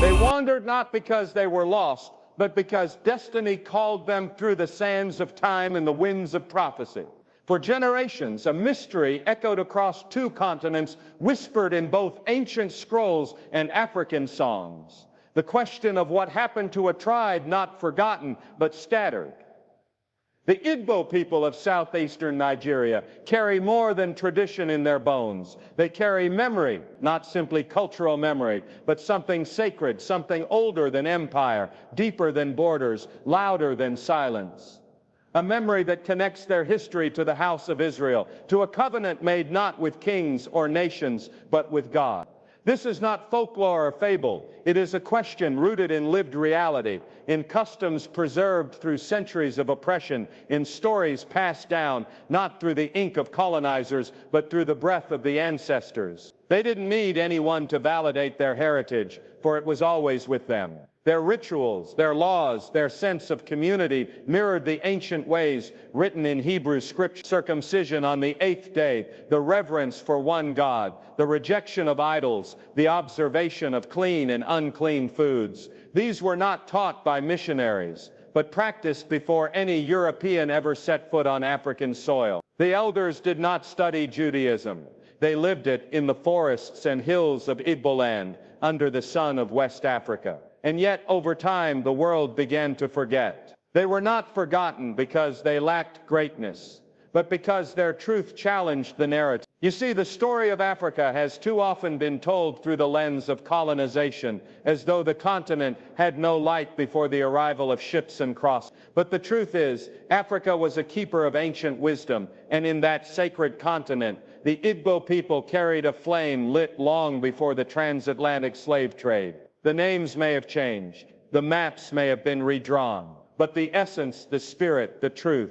They wandered not because they were lost, but because destiny called them through the sands of time and the winds of prophecy. For generations, a mystery echoed across two continents, whispered in both ancient scrolls and African songs. The question of what happened to a tribe not forgotten, but scattered. The Igbo people of southeastern Nigeria carry more than tradition in their bones. They carry memory, not simply cultural memory, but something sacred, something older than empire, deeper than borders, louder than silence. A memory that connects their history to the house of Israel, to a covenant made not with kings or nations, but with God. This is not folklore or fable. It is a question rooted in lived reality, in customs preserved through centuries of oppression, in stories passed down, not through the ink of colonizers, but through the breath of the ancestors. They didn't need anyone to validate their heritage, for it was always with them. Their rituals, their laws, their sense of community mirrored the ancient ways written in Hebrew scripture. Circumcision on the 8th day, the reverence for one God, the rejection of idols, the observation of clean and unclean foods. These were not taught by missionaries, but practiced before any European ever set foot on African soil. The elders did not study Judaism. They lived it in the forests and hills of Igbo land, under the sun of West Africa. And yet, over time, the world began to forget. They were not forgotten because they lacked greatness, but because their truth challenged the narrative. You see, the story of Africa has too often been told through the lens of colonization, as though the continent had no light before the arrival of ships and crosses. But the truth is, Africa was a keeper of ancient wisdom, and in that sacred continent, the Igbo people carried a flame lit long before the transatlantic slave trade. The names may have changed, the maps may have been redrawn, but the essence, the spirit, the truth,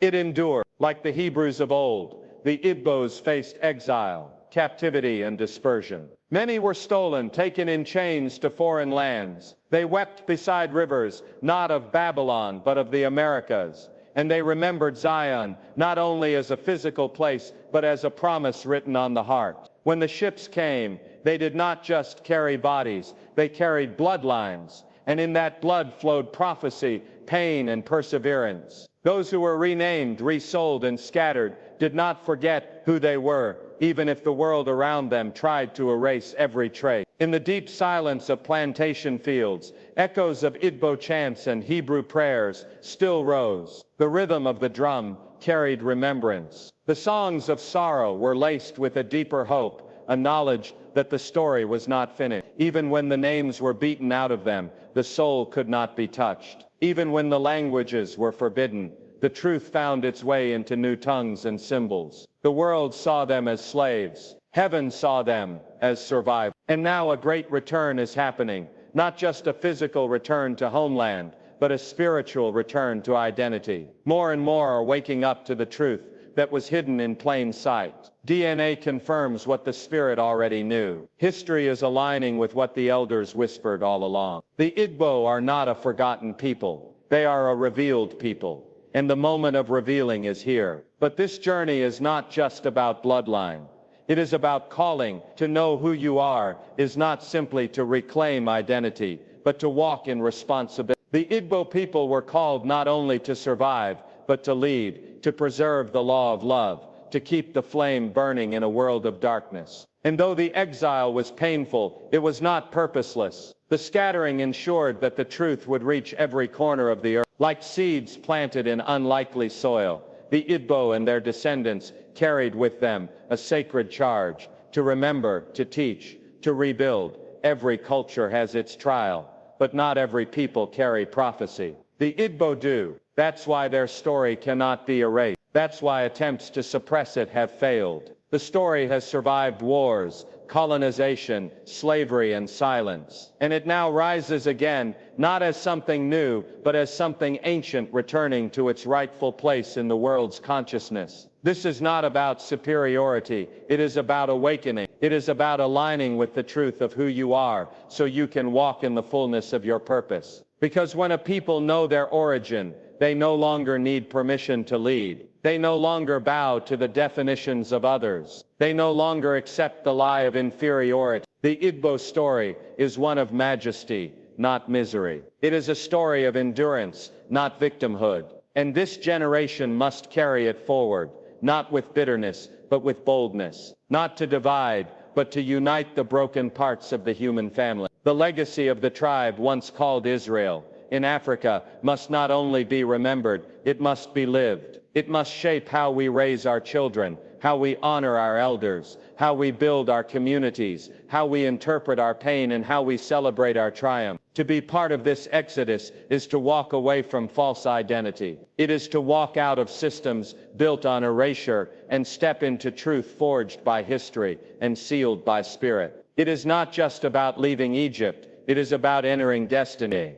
it endured. Like the Hebrews of old, the Igbos faced exile, captivity, and dispersion. Many were stolen, taken in chains to foreign lands. They wept beside rivers, not of Babylon, but of the Americas. And they remembered Zion, not only as a physical place, but as a promise written on the heart. When the ships came, they did not just carry bodies, they carried bloodlines, and in that blood flowed prophecy, pain, and perseverance. Those who were renamed, resold, and scattered did not forget who they were, even if the world around them tried to erase every trace. In the deep silence of plantation fields, echoes of Igbo chants and Hebrew prayers still rose. The rhythm of the drum carried remembrance. The songs of sorrow were laced with a deeper hope, a knowledge that the story was not finished. Even when the names were beaten out of them, the soul could not be touched. Even when the languages were forbidden, the truth found its way into new tongues and symbols. The world saw them as slaves. Heaven saw them as survivors. And now a great return is happening, not just a physical return to homeland, but a spiritual return to identity. More and more are waking up to the truth that was hidden in plain sight. DNA confirms what the Spirit already knew. History is aligning with what the elders whispered all along. The Igbo are not a forgotten people. They are a revealed people. And the moment of revealing is here. But this journey is not just about bloodline. It is about calling. To know who you are is not simply to reclaim identity, but to walk in responsibility. The Igbo people were called not only to survive, but to lead, to preserve the law of love, to keep the flame burning in a world of darkness. And though the exile was painful, it was not purposeless. The scattering ensured that the truth would reach every corner of the earth. Like seeds planted in unlikely soil, the Igbo and their descendants carried with them a sacred charge to remember, to teach, to rebuild. Every culture has its trial, but not every people carry prophecy. The Igbo do. That's why their story cannot be erased. That's why attempts to suppress it have failed. The story has survived wars, colonization, slavery, and silence. And it now rises again, not as something new, but as something ancient returning to its rightful place in the world's consciousness. This is not about superiority. It is about awakening. It is about aligning with the truth of who you are, so you can walk in the fullness of your purpose. Because when a people know their origin, They no longer need permission to lead. They no longer bow to the definitions of others. They no longer accept the lie of inferiority. The Igbo story is one of majesty, not misery. It is a story of endurance, not victimhood. And this generation must carry it forward, not with bitterness, but with boldness. Not to divide, but to unite the broken parts of the human family. The legacy of the tribe once called Israel in Africa must not only be remembered, it must be lived. It must shape how we raise our children, how we honor our elders, how we build our communities, how we interpret our pain, and how we celebrate our triumph. To be part of this exodus is to walk away from false identity. It is to walk out of systems built on erasure and step into truth forged by history and sealed by spirit. It is not just about leaving Egypt, it is about entering destiny.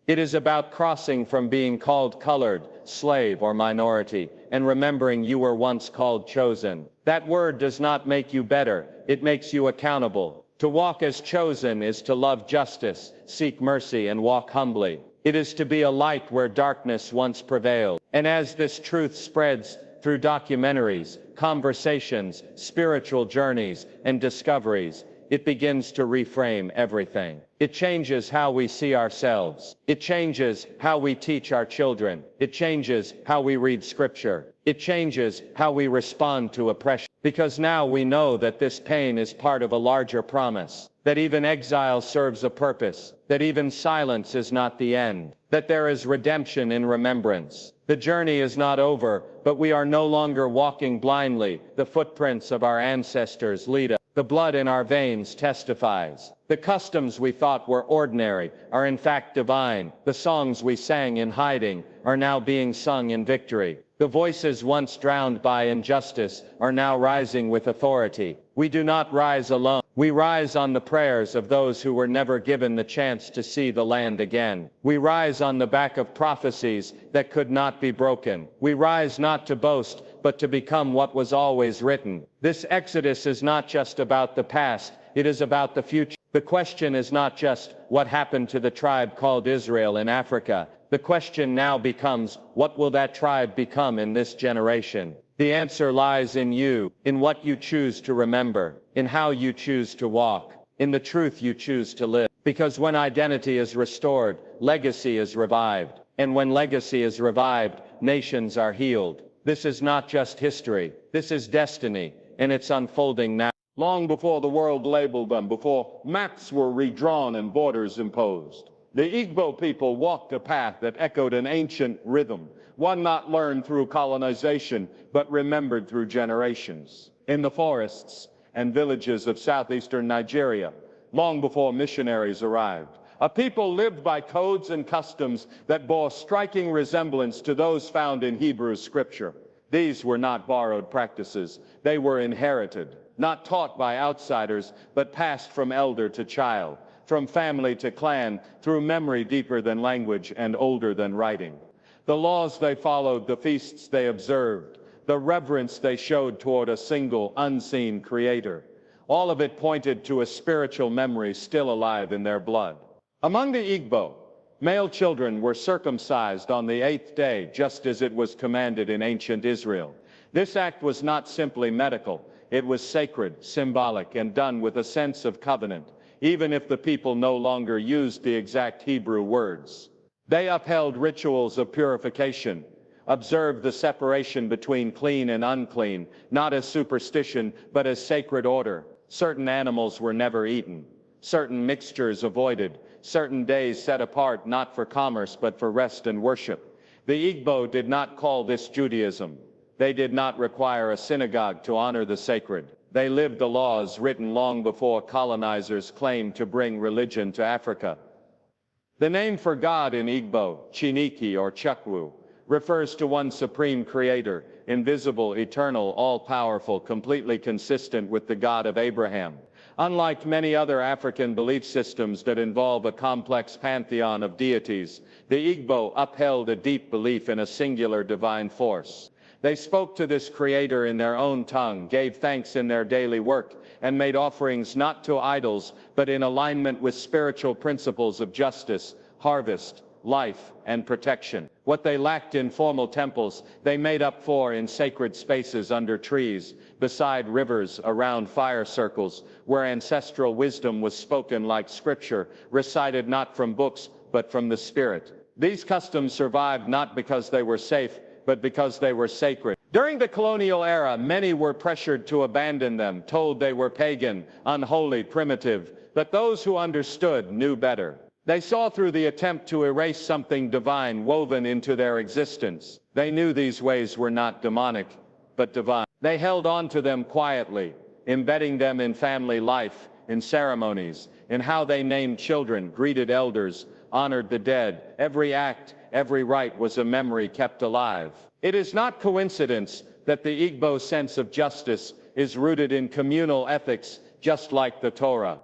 It is about crossing from being called colored, slave, or minority, and remembering you were once called chosen. That word does not make you better, it makes you accountable. To walk as chosen is to love justice, seek mercy, and walk humbly. It is to be a light where darkness once prevailed. And as this truth spreads through documentaries, conversations, spiritual journeys, and discoveries, it begins to reframe everything. It changes how we see ourselves. It changes how we teach our children. It changes how we read scripture. It changes how we respond to oppression. Because now we know that this pain is part of a larger promise. That even exile serves a purpose. That even silence is not the end. That there is redemption in remembrance. The journey is not over, but we are no longer walking blindly. The footprints of our ancestors lead us. The blood in our veins testifies. The customs we thought were ordinary are in fact divine. The songs we sang in hiding are now being sung in victory. The voices once drowned by injustice are now rising with authority. We do not rise alone. We rise on the prayers of those who were never given the chance to see the land again. We rise on the back of prophecies that could not be broken. We rise not to boast, but to become what was always written. This exodus is not just about the past, it is about the future. The question is not just what happened to the tribe called Israel in Africa. The question now becomes, what will that tribe become in this generation? The answer lies in you, in what you choose to remember, in how you choose to walk, in the truth you choose to live. Because when identity is restored, legacy is revived. And when legacy is revived, nations are healed. This is not just history, this is destiny, and it's unfolding now. Long before the world labeled them, before maps were redrawn and borders imposed, the Igbo people walked a path that echoed an ancient rhythm, one not learned through colonization, but remembered through generations. In the forests and villages of southeastern Nigeria, long before missionaries arrived, a people lived by codes and customs that bore striking resemblance to those found in Hebrew scripture. These were not borrowed practices, they were inherited, not taught by outsiders, but passed from elder to child, from family to clan, through memory deeper than language and older than writing. The laws they followed, the feasts they observed, the reverence they showed toward a single, unseen creator, all of it pointed to a spiritual memory still alive in their blood. Among the Igbo, male children were circumcised on the 8th day, just as it was commanded in ancient Israel. This act was not simply medical, it was sacred, symbolic, and done with a sense of covenant, even if the people no longer used the exact Hebrew words. They upheld rituals of purification, observed the separation between clean and unclean, not as superstition, but as sacred order. Certain animals were never eaten, certain mixtures avoided, certain days set apart not for commerce but for rest and worship. The Igbo did not call this Judaism. They did not require a synagogue to honor the sacred. They lived the laws written long before colonizers claimed to bring religion to Africa. The name for God in Igbo, Chineke or Chukwu, refers to one supreme creator, invisible, eternal, all-powerful, completely consistent with the God of Abraham. Unlike many other African belief systems that involve a complex pantheon of deities, the Igbo upheld a deep belief in a singular divine force. They spoke to this creator in their own tongue, gave thanks in their daily work, and made offerings not to idols, but in alignment with spiritual principles of justice, harvest, life, and protection. What they lacked in formal temples, they made up for in sacred spaces under trees, beside rivers, around fire circles, where ancestral wisdom was spoken like scripture, recited not from books, but from the Spirit. These customs survived not because they were safe, but because they were sacred. During the colonial era, many were pressured to abandon them, told they were pagan, unholy, primitive, but those who understood knew better. They saw through the attempt to erase something divine woven into their existence. They knew these ways were not demonic, but divine. They held on to them quietly, embedding them in family life, in ceremonies, in how they named children, greeted elders, honored the dead. Every act, every rite was a memory kept alive. It is not coincidence that the Igbo sense of justice is rooted in communal ethics, just like the Torah.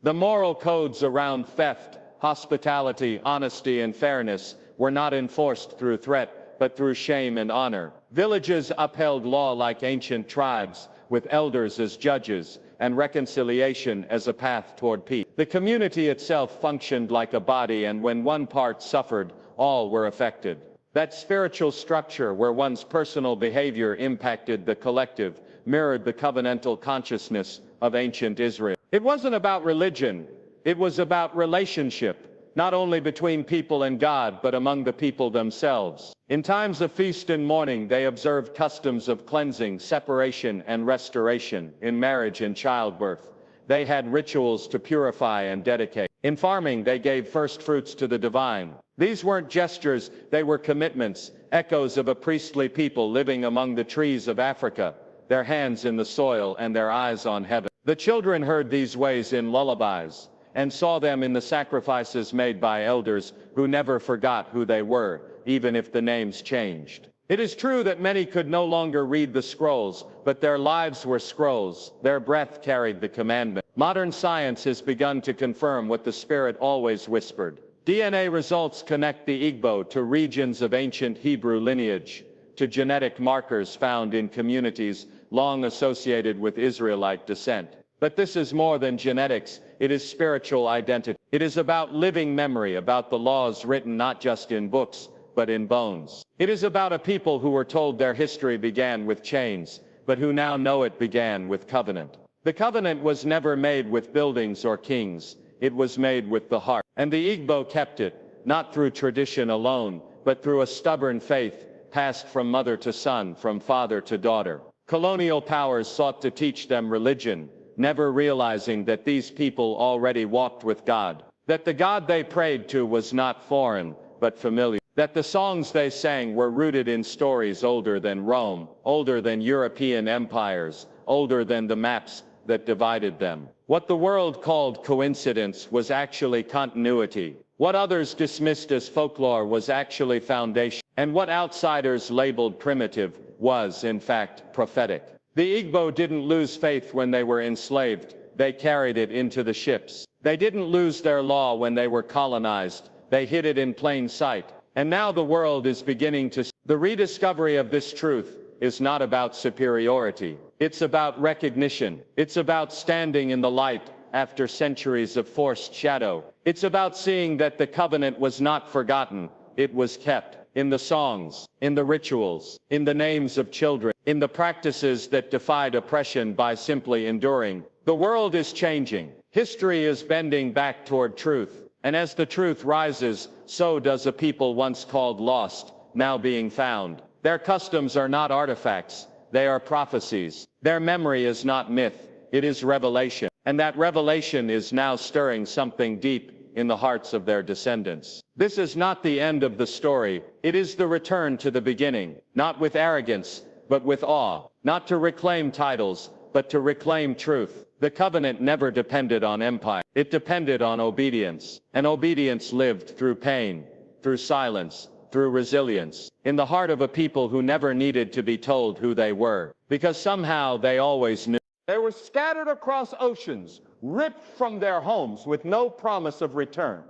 The moral codes around theft, hospitality, honesty, and fairness were not enforced through threat, but through shame and honor. Villages upheld law like ancient tribes, with elders as judges, and reconciliation as a path toward peace. The community itself functioned like a body, and when one part suffered, all were affected. That spiritual structure, where one's personal behavior impacted the collective, mirrored the covenantal consciousness of ancient Israel. It wasn't about religion. It was about relationship, not only between people and God, but among the people themselves. In times of feast and mourning, they observed customs of cleansing, separation, and restoration. In marriage and childbirth, they had rituals to purify and dedicate. In farming, they gave first fruits to the divine. These weren't gestures, they were commitments, echoes of a priestly people living among the trees of Africa, their hands in the soil and their eyes on heaven. The children heard these ways in lullabies, and saw them in the sacrifices made by elders who never forgot who they were, even if the names changed. It is true that many could no longer read the scrolls, but their lives were scrolls. Their breath carried the commandment. Modern science has begun to confirm what the Spirit always whispered. DNA results connect the Igbo to regions of ancient Hebrew lineage, to genetic markers found in communities long associated with Israelite descent. But this is more than genetics. It is spiritual identity. It is about living memory, about the laws written not just in books, but in bones. It is about a people who were told their history began with chains, but who now know it began with covenant. The covenant was never made with buildings or kings. It was made with the heart. And the Igbo kept it, not through tradition alone, but through a stubborn faith, passed from mother to son, from father to daughter. Colonial powers sought to teach them religion, never realizing that these people already walked with God, that the God they prayed to was not foreign, but familiar, that the songs they sang were rooted in stories older than Rome, older than European empires, older than the maps that divided them. What the world called coincidence was actually continuity. What others dismissed as folklore was actually foundation. And what outsiders labeled primitive was, in fact, prophetic. The Igbo didn't lose faith when they were enslaved. They carried it into the ships. They didn't lose their law when they were colonized. They hid it in plain sight. And now the world is beginning to see. The rediscovery of this truth is not about superiority. It's about recognition. It's about standing in the light after centuries of forced shadow. It's about seeing that the covenant was not forgotten. It was kept. In the songs, in the rituals, in the names of children, in the practices that defied oppression by simply enduring. The world is changing. History is bending back toward truth. And as the truth rises, so does a people once called lost, now being found. Their customs are not artifacts. They are prophecies. Their memory is not myth. It is revelation. And that revelation is now stirring something deep in the hearts of their descendants. This is not the end of the story. It is the return to the beginning, not with arrogance, but with awe, not to reclaim titles, but to reclaim truth. The covenant never depended on empire. It depended on obedience. And obedience lived through pain, through silence, through resilience, in the heart of a people who never needed to be told who they were, because somehow they always knew. They were scattered across oceans, ripped from their homes with no promise of return.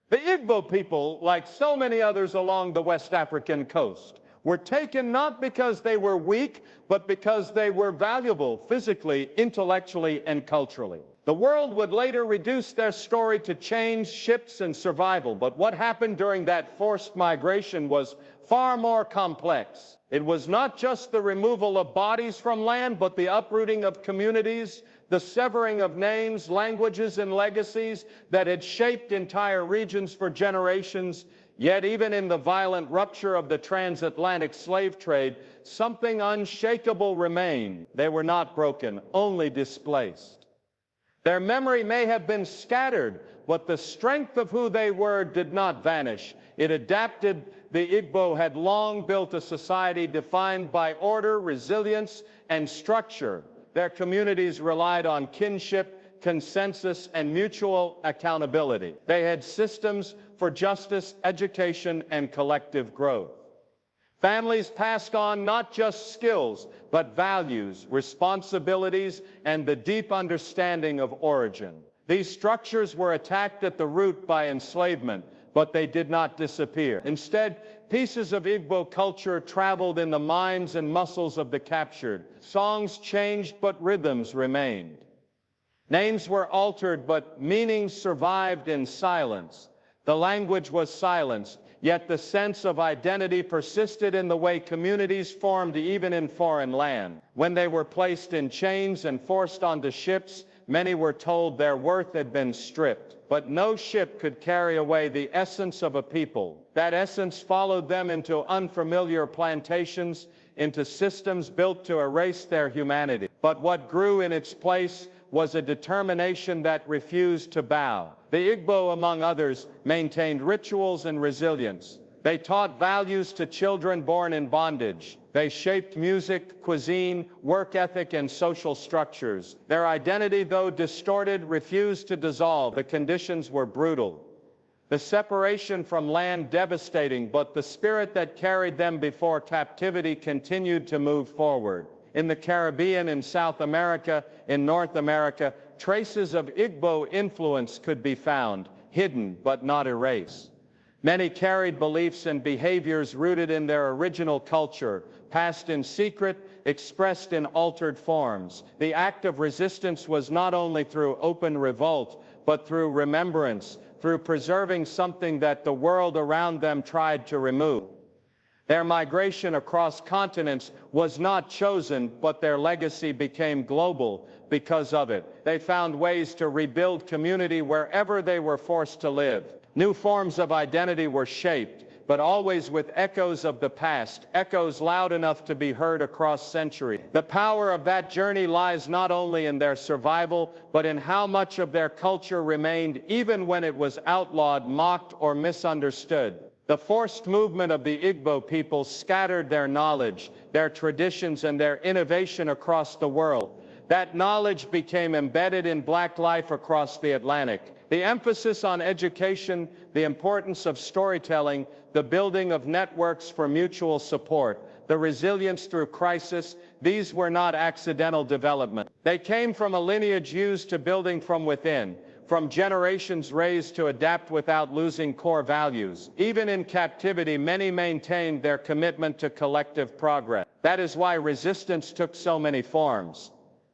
The Igbo people, like so many others along the West African coast, were taken not because they were weak, but because they were valuable physically, intellectually, and culturally. The world would later reduce their story to change, ships, and survival, but what happened during that forced migration was far more complex. It was not just the removal of bodies from land, but the uprooting of communities, the severing of names, languages, and legacies that had shaped entire regions for generations. Yet even in the violent rupture of the transatlantic slave trade, something unshakable remained. They were not broken, only displaced. Their memory may have been scattered, but the strength of who they were did not vanish. It adapted. The Igbo had long built a society defined by order, resilience, and structure. Their communities relied on kinship, consensus, and mutual accountability. They had systems for justice, education, and collective growth. Families passed on not just skills, but values, responsibilities, and the deep understanding of origin. These structures were attacked at the root by enslavement, but they did not disappear. Instead, pieces of Igbo culture traveled in the minds and muscles of the captured. Songs changed, but rhythms remained. Names were altered, but meanings survived in silence. The language was silenced, yet the sense of identity persisted in the way communities formed even in foreign land. When they were placed in chains and forced onto ships, many were told their worth had been stripped. But no ship could carry away the essence of a people. That essence followed them into unfamiliar plantations, into systems built to erase their humanity. But what grew in its place was a determination that refused to bow. The Igbo, among others, maintained rituals and resilience. They taught values to children born in bondage. They shaped music, cuisine, work ethic, and social structures. Their identity, though distorted, refused to dissolve. The conditions were brutal. The separation from land devastating, but the spirit that carried them before captivity continued to move forward. In the Caribbean, in South America, in North America, traces of Igbo influence could be found, hidden but not erased. Many carried beliefs and behaviors rooted in their original culture, passed in secret, expressed in altered forms. The act of resistance was not only through open revolt, but through remembrance, through preserving something that the world around them tried to remove. Their migration across continents was not chosen, but their legacy became global because of it. They found ways to rebuild community wherever they were forced to live. New forms of identity were shaped, but always with echoes of the past, echoes loud enough to be heard across centuries. The power of that journey lies not only in their survival, but in how much of their culture remained even when it was outlawed, mocked, or misunderstood. The forced movement of the Igbo people scattered their knowledge, their traditions, and their innovation across the world. That knowledge became embedded in Black life across the Atlantic. The emphasis on education, the importance of storytelling, the building of networks for mutual support, the resilience through crisis, these were not accidental development. They came from a lineage used to building from within, from generations raised to adapt without losing core values. Even in captivity, many maintained their commitment to collective progress. That is why resistance took so many forms.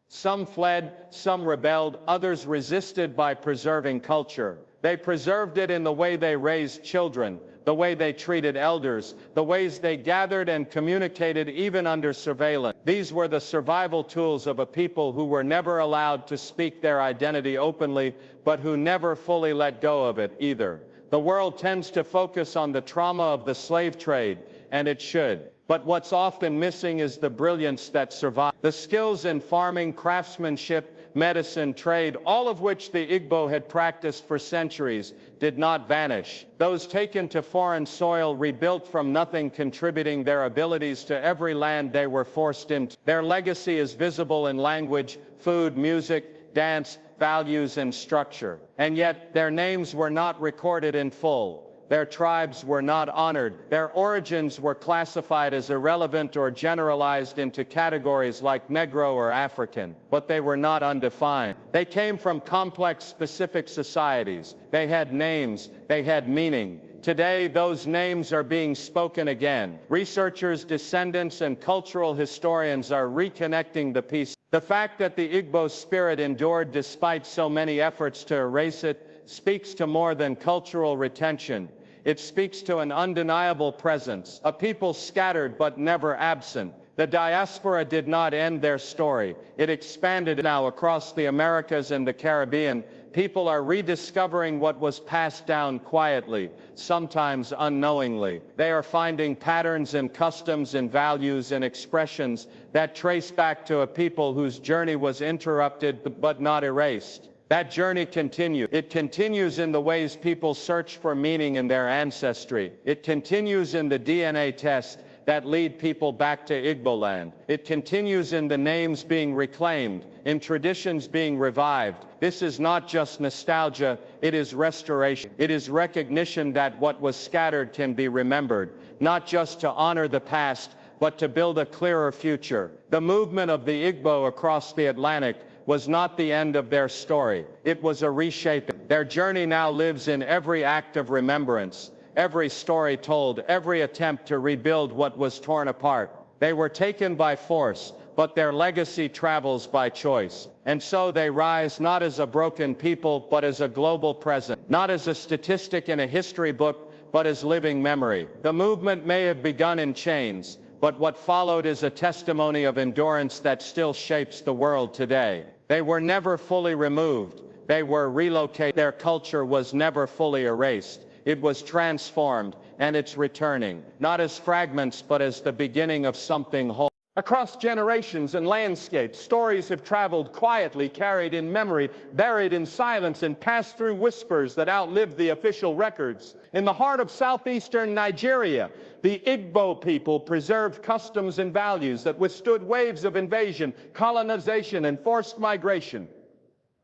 Some fled, some rebelled, others resisted by preserving culture. They preserved it in the way they raised children, the way they treated elders, the ways they gathered and communicated even under surveillance. These were the survival tools of a people who were never allowed to speak their identity openly, but who never fully let go of it either. The world tends to focus on the trauma of the slave trade, and it should. But what's often missing is the brilliance that survived. The skills in farming, craftsmanship, medicine, trade, all of which the Igbo had practiced for centuries, did not vanish. Those taken to foreign soil rebuilt from nothing, contributing their abilities to every land they were forced into. Their legacy is visible in language, food, music, dance, values, and structure. And yet their names were not recorded in full. Their tribes were not honored. Their origins were classified as irrelevant or generalized into categories like Negro or African, but they were not undefined. They came from complex, specific societies. They had names. They had meaning. Today, those names are being spoken again. Researchers, descendants, and cultural historians are reconnecting the pieces. The fact that the Igbo spirit endured despite so many efforts to erase it speaks to more than cultural retention. It speaks to an undeniable presence, a people scattered but never absent. The diaspora did not end their story. It expanded now across the Americas and the Caribbean. People are rediscovering what was passed down quietly, sometimes unknowingly. They are finding patterns and customs and values and expressions that trace back to a people whose journey was interrupted but not erased. That journey continues. It continues in the ways people search for meaning in their ancestry. It continues in the DNA tests that lead people back to Igbo land. It continues in the names being reclaimed, in traditions being revived. This is not just nostalgia, it is restoration. It is recognition that what was scattered can be remembered, not just to honor the past, but to build a clearer future. The movement of the Igbo across the Atlantic was not the end of their story. It was a reshaping. Their journey now lives in every act of remembrance, every story told, every attempt to rebuild what was torn apart. They were taken by force, but their legacy travels by choice. And so they rise not as a broken people, but as a global presence, not as a statistic in a history book, but as living memory. The movement may have begun in chains, but what followed is a testimony of endurance that still shapes the world today. They were never fully removed. They were relocated. Their culture was never fully erased. It was transformed, and it's returning, not as fragments, but as the beginning of something whole. Across generations and landscapes, stories have traveled quietly, carried in memory, buried in silence, and passed through whispers that outlived the official records. In the heart of southeastern Nigeria, the Igbo people preserved customs and values that withstood waves of invasion, colonization, and forced migration.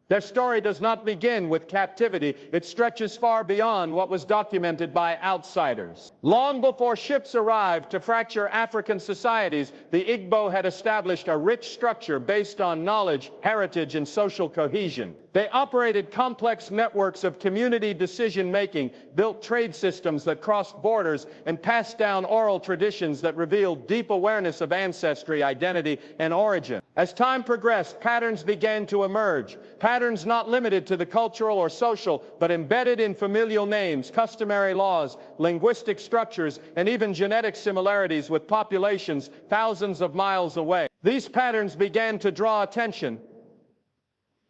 Their story does not begin with captivity. It stretches far beyond what was documented by outsiders. Long before ships arrived to fracture African societies, the Igbo had established a rich structure based on knowledge, heritage, and social cohesion. They operated complex networks of community decision-making, built trade systems that crossed borders, and passed down oral traditions that revealed deep awareness of ancestry, identity, and origin. As time progressed, patterns began to emerge. Patterns not limited to the cultural or social, but embedded in familial names, customary laws, linguistic structures, and even genetic similarities with populations thousands of miles away. These patterns began to draw attention,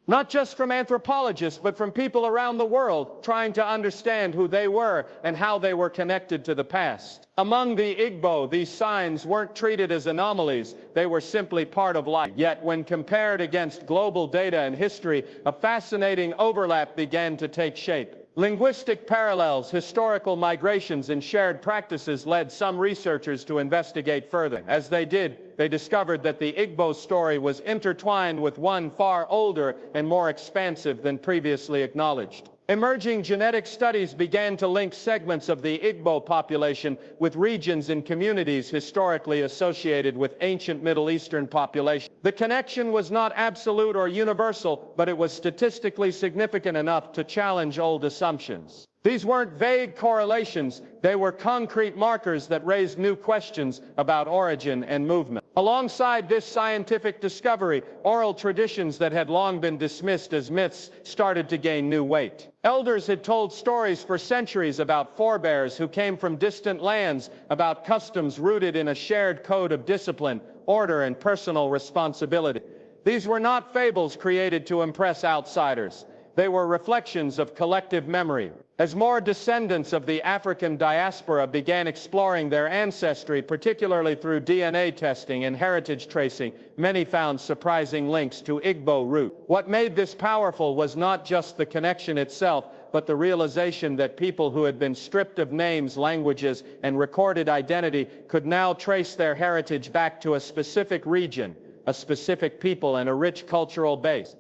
not just from anthropologists, but from people around the world trying to understand who they were and how they were connected to the past. Among the Igbo, these signs weren't treated as anomalies. They were simply part of life. Yet when compared against global data and history, a fascinating overlap began to take shape. Linguistic parallels, historical migrations, and shared practices led some researchers to investigate further. As they did, they discovered that the Igbo story was intertwined with one far older and more expansive than previously acknowledged. Emerging genetic studies began to link segments of the Igbo population with regions and communities historically associated with ancient Middle Eastern populations. The connection was not absolute or universal, but it was statistically significant enough to challenge old assumptions. These weren't vague correlations, they were concrete markers that raised new questions about origin and movement. Alongside this scientific discovery, oral traditions that had long been dismissed as myths started to gain new weight. Elders had told stories for centuries about forebears who came from distant lands, about customs rooted in a shared code of discipline, order, and personal responsibility. These were not fables created to impress outsiders. They were reflections of collective memory. As more descendants of the African diaspora began exploring their ancestry, particularly through DNA testing and heritage tracing, many found surprising links to Igbo root. What made this powerful was not just the connection itself, but the realization that people who had been stripped of names, languages, and recorded identity could now trace their heritage back to a specific region, a specific people, and a rich cultural base.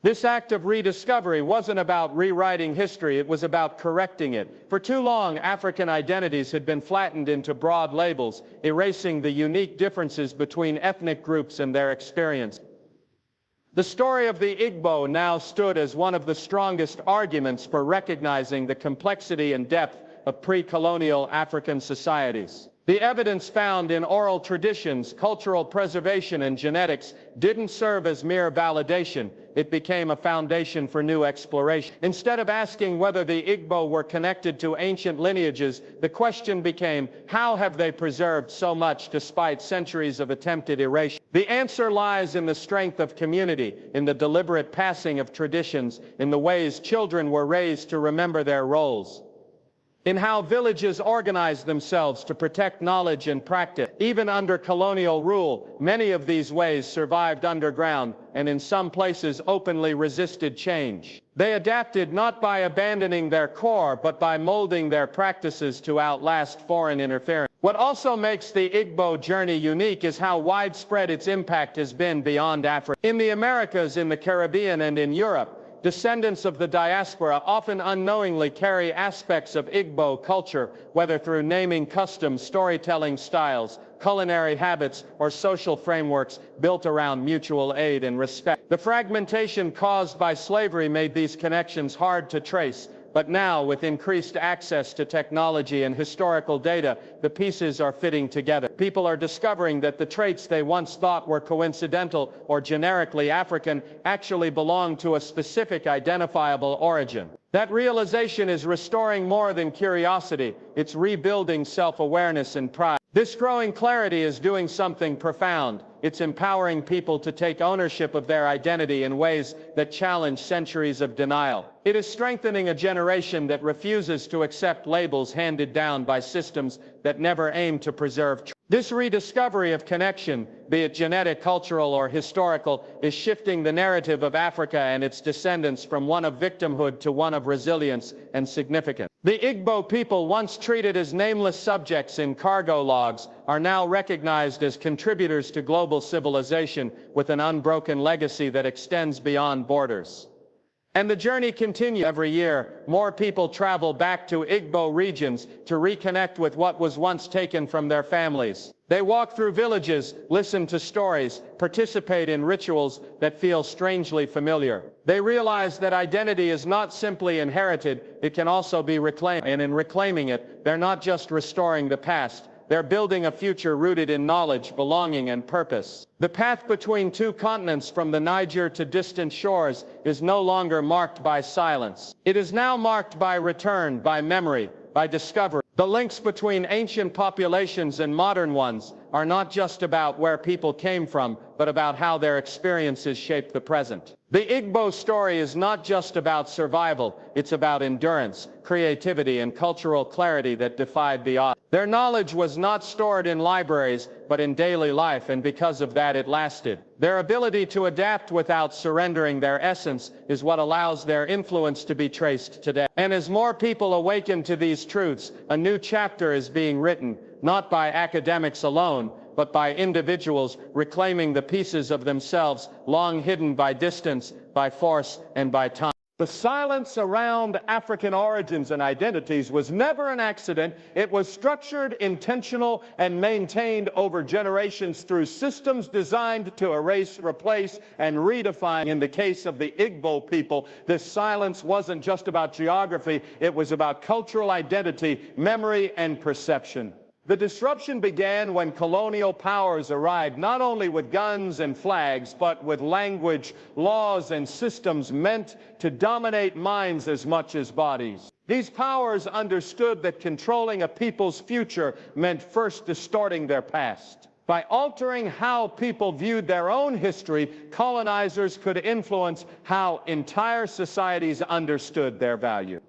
This act of rediscovery wasn't about rewriting history, it was about correcting it. For too long, African identities had been flattened into broad labels, erasing the unique differences between ethnic groups and their experience. The story of the Igbo now stood as one of the strongest arguments for recognizing the complexity and depth of pre-colonial African societies. The evidence found in oral traditions, cultural preservation, and genetics didn't serve as mere validation. It became a foundation for new exploration. Instead of asking whether the Igbo were connected to ancient lineages, the question became, how have they preserved so much despite centuries of attempted erasure? The answer lies in the strength of community, in the deliberate passing of traditions, in the ways children were raised to remember their roles, in how villages organized themselves to protect knowledge and practice. Even under colonial rule, many of these ways survived underground and in some places openly resisted change. They adapted not by abandoning their core, but by molding their practices to outlast foreign interference. What also makes the Igbo journey unique is how widespread its impact has been beyond Africa. In the Americas, in the Caribbean, and in Europe, descendants of the diaspora often unknowingly carry aspects of Igbo culture, whether through naming customs, storytelling styles, culinary habits, or social frameworks built around mutual aid and respect. The fragmentation caused by slavery made these connections hard to trace, but now, with increased access to technology and historical data, the pieces are fitting together. People are discovering that the traits they once thought were coincidental or generically African actually belong to a specific identifiable origin. That realization is restoring more than curiosity. It's rebuilding self-awareness and pride. This growing clarity is doing something profound. It's empowering people to take ownership of their identity in ways that challenge centuries of denial. It is strengthening a generation that refuses to accept labels handed down by systems that never aim to preserve truth. This rediscovery of connection, be it genetic, cultural, or historical, is shifting the narrative of Africa and its descendants from one of victimhood to one of resilience and significance. The Igbo people, once treated as nameless subjects in cargo logs, are now recognized as contributors to global civilization with an unbroken legacy that extends beyond borders. And the journey continues. Every year, more people travel back to Igbo regions to reconnect with what was once taken from their families. They walk through villages, listen to stories, participate in rituals that feel strangely familiar. They realize that identity is not simply inherited, it can also be reclaimed. And in reclaiming it, they're not just restoring the past, they're building a future rooted in knowledge, belonging, and purpose. The path between two continents, from the Niger to distant shores, is no longer marked by silence. It is now marked by return, by memory, by discovery. The links between ancient populations and modern ones are not just about where people came from, but about how their experiences shape the present. The Igbo story is not just about survival, it's about endurance, creativity, and cultural clarity that defied the odds. Their knowledge was not stored in libraries, but in daily life, and because of that it lasted. Their ability to adapt without surrendering their essence is what allows their influence to be traced today. And as more people awaken to these truths, a new chapter is being written, not by academics alone, but by individuals reclaiming the pieces of themselves long hidden by distance, by force, and by time. The silence around African origins and identities was never an accident. It was structured, intentional, and maintained over generations through systems designed to erase, replace, and redefine. In the case of the Igbo people, this silence wasn't just about geography, it was about cultural identity, memory, and perception. The disruption began when colonial powers arrived, not only with guns and flags, but with language, laws, and systems meant to dominate minds as much as bodies. These powers understood that controlling a people's future meant first distorting their past. By altering how people viewed their own history, colonizers could influence how entire societies understood their value.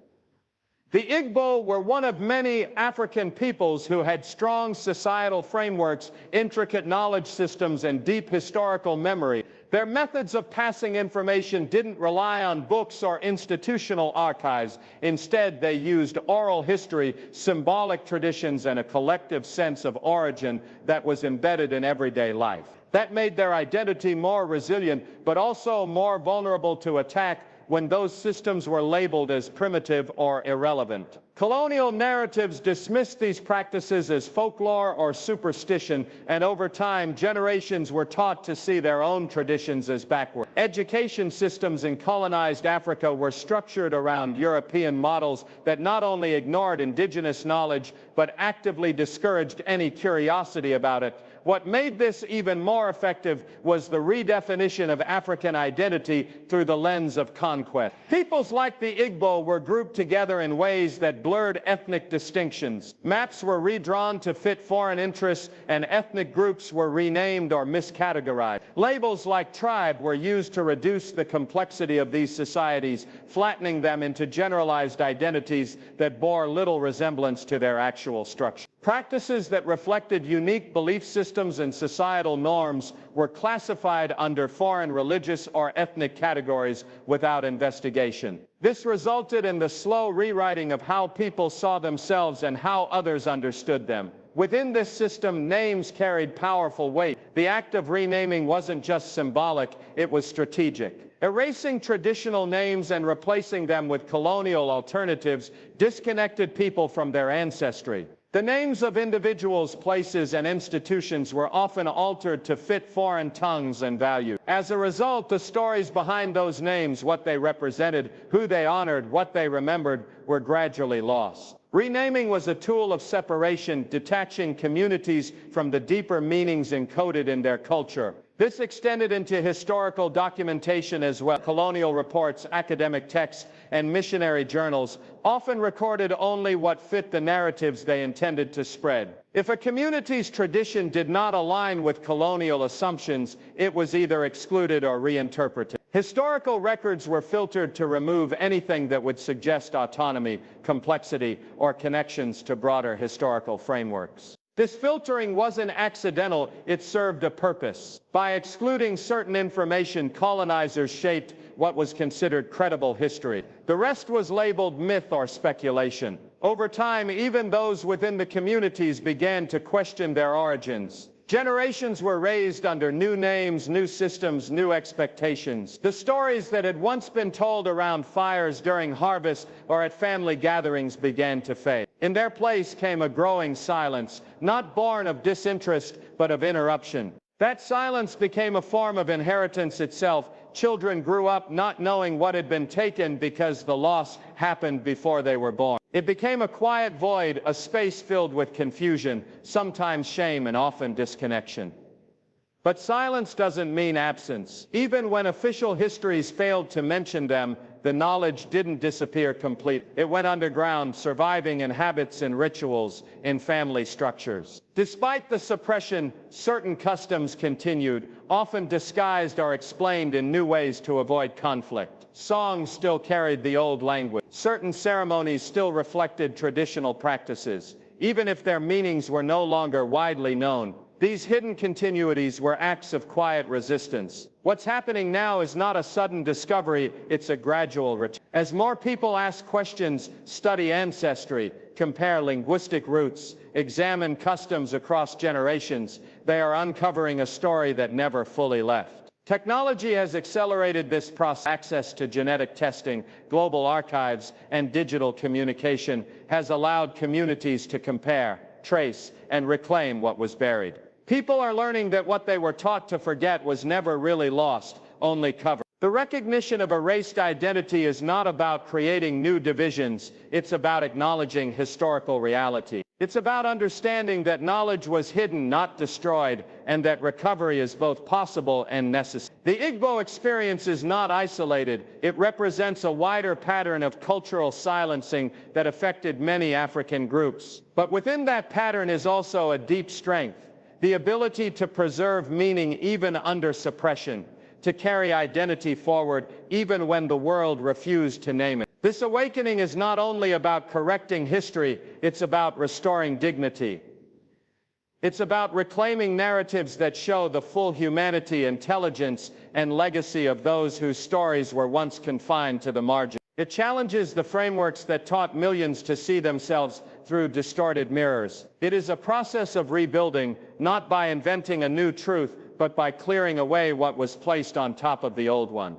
The Igbo were one of many African peoples who had strong societal frameworks, intricate knowledge systems, and deep historical memory. Their methods of passing information didn't rely on books or institutional archives. Instead, they used oral history, symbolic traditions, and a collective sense of origin that was embedded in everyday life. That made their identity more resilient, but also more vulnerable to attack when those systems were labeled as primitive or irrelevant. Colonial narratives dismissed these practices as folklore or superstition, and over time, generations were taught to see their own traditions as backward. Education systems in colonized Africa were structured around European models that not only ignored indigenous knowledge, but actively discouraged any curiosity about it. What made this even more effective was the redefinition of African identity through the lens of conquest. Peoples like the Igbo were grouped together in ways that blurred ethnic distinctions. Maps were redrawn to fit foreign interests, and ethnic groups were renamed or miscategorized. Labels like tribe were used to reduce the complexity of these societies, flattening them into generalized identities that bore little resemblance to their actual structure. Practices that reflected unique belief systems and societal norms were classified under foreign religious or ethnic categories without investigation. This resulted in the slow rewriting of how people saw themselves and how others understood them. Within this system, names carried powerful weight. The act of renaming wasn't just symbolic, it was strategic. Erasing traditional names and replacing them with colonial alternatives disconnected people from their ancestry. The names of individuals, places, and institutions were often altered to fit foreign tongues and values. As a result, the stories behind those names, what they represented, who they honored, what they remembered, were gradually lost. Renaming was a tool of separation, detaching communities from the deeper meanings encoded in their culture. This extended into historical documentation as well. Colonial reports, academic texts, and missionary journals often recorded only what fit the narratives they intended to spread. If a community's tradition did not align with colonial assumptions, it was either excluded or reinterpreted. Historical records were filtered to remove anything that would suggest autonomy, complexity, or connections to broader historical frameworks. This filtering wasn't accidental, it served a purpose. By excluding certain information, colonizers shaped what was considered credible history. The rest was labeled myth or speculation. Over time, even those within the communities began to question their origins. Generations were raised under new names, new systems, new expectations. The stories that had once been told around fires during harvest or at family gatherings began to fade. In their place came a growing silence, not born of disinterest, but of interruption. That silence became a form of inheritance itself. Children grew up not knowing what had been taken because the loss happened before they were born. It became a quiet void, a space filled with confusion, sometimes shame, and often disconnection. But silence doesn't mean absence. Even when official histories failed to mention them, the knowledge didn't disappear completely. It went underground, surviving in habits and rituals, in family structures. Despite the suppression, certain customs continued, often disguised or explained in new ways to avoid conflict. Songs still carried the old language. Certain ceremonies still reflected traditional practices, even if their meanings were no longer widely known. These hidden continuities were acts of quiet resistance. What's happening now is not a sudden discovery, it's a gradual return. As more people ask questions, study ancestry, compare linguistic roots, examine customs across generations, they are uncovering a story that never fully left. Technology has accelerated this process. Access to genetic testing, global archives, and digital communication has allowed communities to compare, trace, and reclaim what was buried. People are learning that what they were taught to forget was never really lost, only covered. The recognition of erased identity is not about creating new divisions, it's about acknowledging historical reality. It's about understanding that knowledge was hidden, not destroyed, and that recovery is both possible and necessary. The Igbo experience is not isolated. It represents a wider pattern of cultural silencing that affected many African groups. But within that pattern is also a deep strength, the ability to preserve meaning even under suppression, to carry identity forward even when the world refused to name it. This awakening is not only about correcting history, it's about restoring dignity. It's about reclaiming narratives that show the full humanity, intelligence, and legacy of those whose stories were once confined to the margins. It challenges the frameworks that taught millions to see themselves through distorted mirrors. It is a process of rebuilding, not by inventing a new truth, but by clearing away what was placed on top of the old one.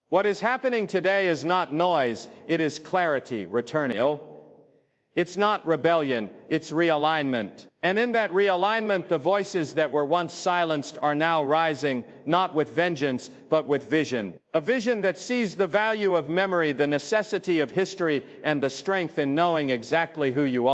What is happening today is not noise, it is clarity returning. It's not rebellion, it's realignment. And in that realignment, the voices that were once silenced are now rising, not with vengeance, but with vision. A vision that sees the value of memory, the necessity of history, and the strength in knowing exactly who you are.